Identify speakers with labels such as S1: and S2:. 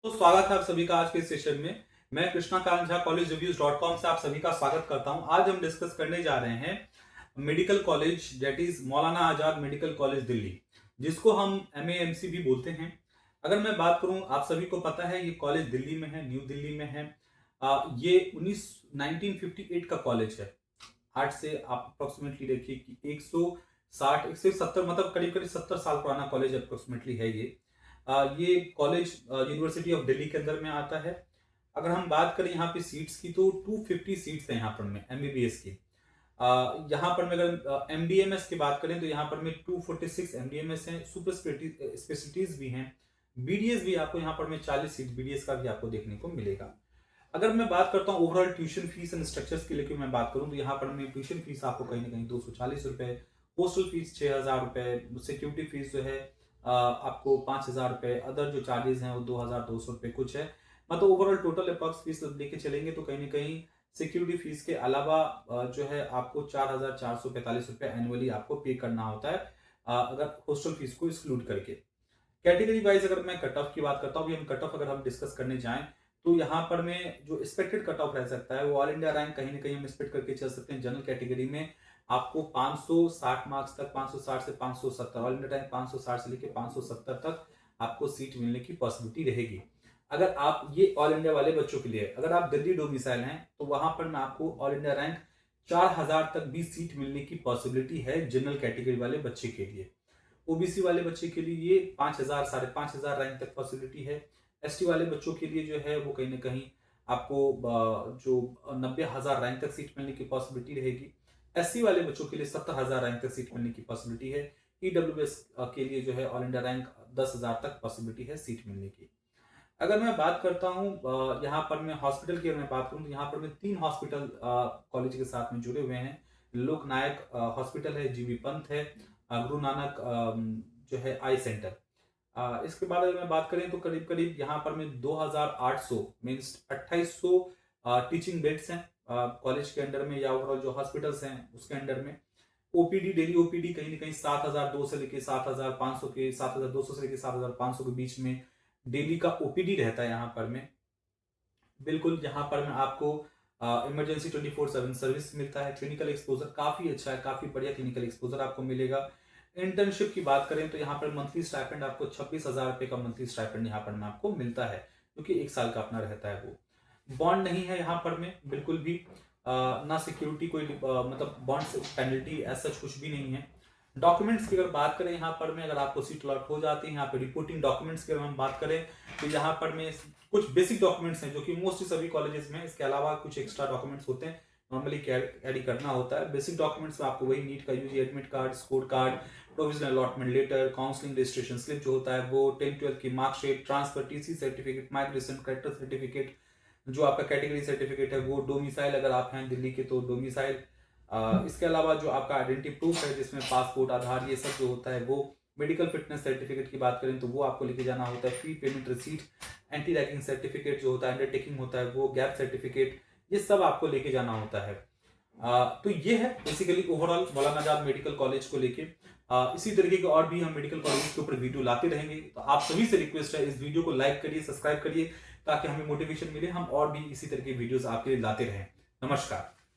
S1: तो स्वागत है आप सभी का आज के इस सेशन में। मैं कृष्णा कांत झा collegereviews.com से आप सभी का स्वागत करता हूं। आज हम डिस्कस करने जा रहे हैं medical college that is Maulana Azad medical college Delhi, जिसको हम MAMC भी बोलते हैं। अगर मैं बात करूं, आप सभी को पता है ये कॉलेज दिल्ली में है, न्यू दिल्ली में है। ये 1958 का कॉलेज है। आज से आप अप्रोक्सीमेटली देखिए कि 160 170 मतलब करीब करीब 70 साल पुराना कॉलेज अप्रोक्सीमेटली है ये। ये कॉलेज यूनिवर्सिटी ऑफ दिल्ली के अंदर में आता है। अगर हम बात करें यहाँ पे सीट्स की तो 250 सीट्स हैं यहाँ पर में MBBS की। यहाँ पर में अगर MDMS की बात करें तो यहाँ पर में 246 MDMS हैं, सुपर स्पेशलिटीज भी हैं। BDS भी आपको यहाँ पर में 40 सीट BDS का भी आपको देखने को मिलेगा। अगर मैं बात करता हूँ overall tuition fees and structures की लेकर मैं बात करूँ तो यहाँ पर में ट्यूशन फीस आपको कहीं ना कहीं 240 रुपए, हॉस्टल फीस 6000 रुपए, सिक्योरिटी फीस जो है आपको 5000 रुपए, अदर जो चार्जेस हैं वो 2200 रुपए कुछ है। मतलब ओवरऑल टोटल अप्रॉक्स फीस लेके चलेंगे तो कहीं ना कहीं सिक्योरिटी फीस के अलावा जो है आपको 4445 रुपए एनुअली आपको पे करना होता है, अगर हॉस्टल फीस को एक्सक्लूड करके। कैटेगरी वाइज अगर मैं कट ऑफ की बात करता हूँ, हम कट ऑफ अगर हम डिस्कस करने जाएं तो यहाँ पर में जो एक्सपेक्टेड कट ऑफ रह सकता है वो ऑल इंडिया रैंक कहीं ना कहीं हम एक्सपेक्ट करके चल सकते हैं। जनरल कैटेगरी में आपको 560 मार्क्स तक, 560 से 570, ऑल इंडिया रैंक 560 से लेकर 570 तक आपको सीट मिलने की पॉसिबिलिटी रहेगी। अगर आप ये ऑल इंडिया वाले बच्चों के लिए, अगर आप दिल्ली डोमिसाइल हैं तो वहां पर मैं आपको ऑल इंडिया रैंक 4000 तक भी सीट मिलने की पॉसिबिलिटी है जनरल कैटेगरी वाले बच्चे के लिए। ओबीसी वाले बच्चे के लिए ये 5000 5500 रैंक तक पॉसिबिलिटी है। ST वाले बच्चों के लिए जो है वो कहीं ना कहीं आपको जो 90,000 रैंक तक सीट मिलने की पॉसिबिलिटी रहेगी। SC वाले बच्चों के लिए 70,000 रैंक तक सीट मिलने की पॉसिबिलिटी है। EWS के लिए जो है ऑल इंडिया रैंक 10,000 तक पॉसिबिलिटी है सीट मिलने की। अगर मैं बात करता हूँ यहाँ पर मैं हॉस्पिटल की, मैं बात करूँ तो यहाँ पर मैं 3 हॉस्पिटल कॉलेज के साथ में जुड़े हुए हैं। लोकनायक हॉस्पिटल है, GV पंत है, गुरु नानक जो है आई सेंटर। इसके बाद अगर मैं बात करें तो करीब करीब यहाँ पर में 2800 मीन्स 2800 टीचिंग बेड्स हैं कॉलेज के अंडर में, या ओवरऑल जो हॉस्पिटल्स हैं उसके अंडर में। ओपीडी, डेली ओपीडी कहीं ना कहीं 7002 से लेके 7500 के 7200 से लेके 7500 के बीच में डेली का ओपीडी रहता है यहाँ पर में। बिल्कुल यहाँ पर में आपको इमरजेंसी 24/7 सर्विस मिलता है। क्लिनिकल एक्सपोजर काफी अच्छा है, काफी बढ़िया क्लिनिकल एक्सपोजर आपको मिलेगा। इंटर्नशिप की बात करें तो यहाँ पर मंथली स्टाइपेंड आपको 26,000 रुपए का मंथली स्टाइपेंड यहाँ पर में आपको मिलता है, जो कि 1 साल का अपना रहता है। वो बॉन्ड नहीं है यहाँ पर में बिल्कुल भी, ना सिक्योरिटी कोई मतलब बॉन्ड पेनल्टी ऐसा कुछ भी नहीं है। डॉक्यूमेंट्स की अगर बात करें यहाँ पर में, अगर आपको सीट अलॉट हो जाती है यहाँ पे रिपोर्टिंग डॉक्यूमेंट्स की अगर हम बात करें तो यहाँ पर में कुछ बेसिक डॉक्यूमेंट्स हैं जो कि मोस्टली सभी कॉलेजेस में, इसके अलावा कुछ एक्स्ट्रा डॉक्यूमेंट्स होते हैं नॉर्मली कैरी करना होता है। बेसिक डॉक्यूमेंट्स में आपको वही नीट का UG admit card, score card, provisional allotment letter, counselling registration slip जो होता है वो, 10-12 की marksheet, transfer TC certificate, migration character certificate, जो आपका कैटेगरी सर्टिफिकेट है वो, डोमिसाइल अगर आप हैं दिल्ली के तो डोमिसाइल, इसके अलावा जो आपका आइडेंटिटी प्रूफ है जिसमें पासपोर्ट, आधार, ये सब जो होता है वो, मेडिकल फिटनेस सर्टिफिकेट की बात करें तो वो आपको लेके जाना होता है। Fee payment receipt, anti ragging certificate जो होता है, अंडरटेकिंग होता है वो, गैप सर्टिफिकेट, ये सब आपको लेके जाना होता है। तो ये है basically overall Maulana Azad medical college को लेके। इसी तरीके के और भी हम मेडिकल कॉलेज के ऊपर वीडियो लाते रहेंगे, तो आप सभी से रिक्वेस्ट है इस वीडियो को लाइक करिए, सब्सक्राइब करिए, ताकि हमें मोटिवेशन मिले, हम और भी इसी तरह के वीडियोस आपके लिए लाते रहें। नमस्कार।